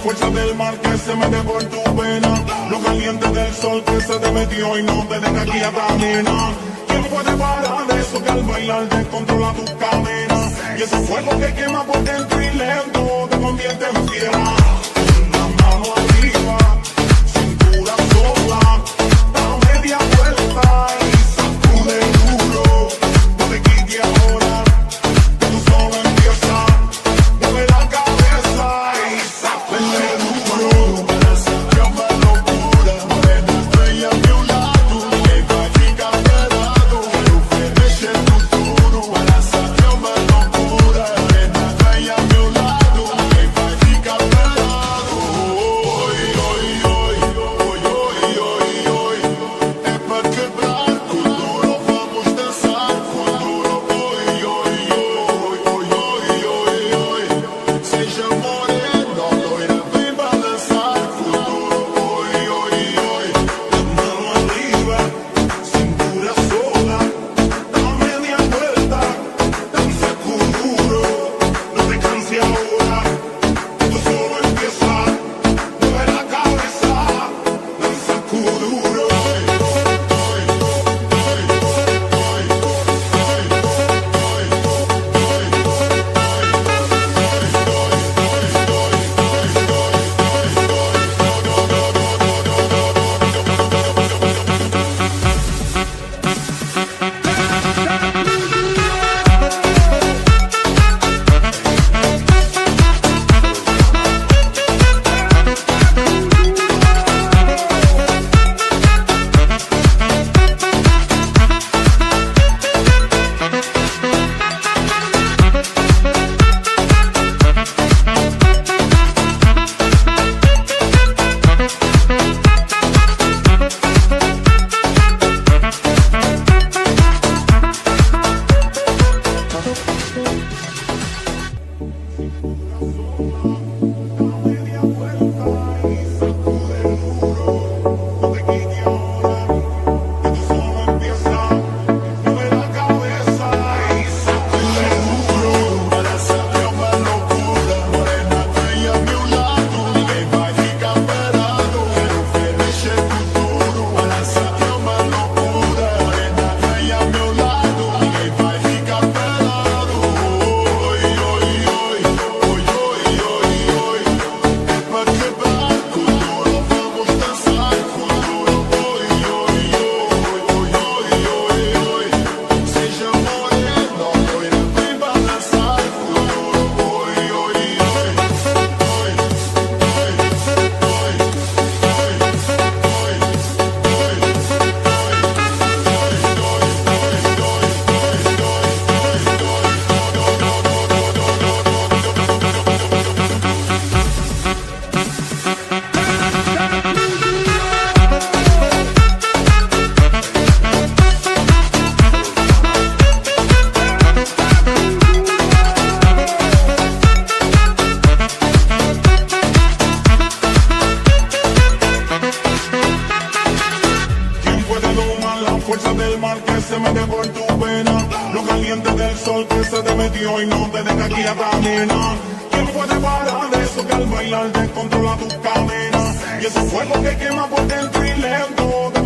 fuerza del mar que se mete por tu vena, lo caliente del sol que se te metió y no te deja aquí atamena. ¿Quién puede parar eso que al bailar descontrola tus cadenas? Y ese fuego que quema por dentro y lento te convierte en fiera. Una mano arriba, cintura sola, da media vuelta y sacude duro. No te quites ahora, que tú solo empieza. Mueve la cabeza y sacude duro. Para sacarme locura, morena estrella a mi lado, que va a ficar pelado, que no fereche el futuro. Para sacarme locura, morena estrella a mi lado, que va a ficar pelado. fuerza del mar que se mete por tu vena, lo caliente del sol que se te metió y no te deja aquí atamina. ¿Quién puede parar eso que al bailar descontrola tus cadenas? Y ese fuego que quema por dentro y lento te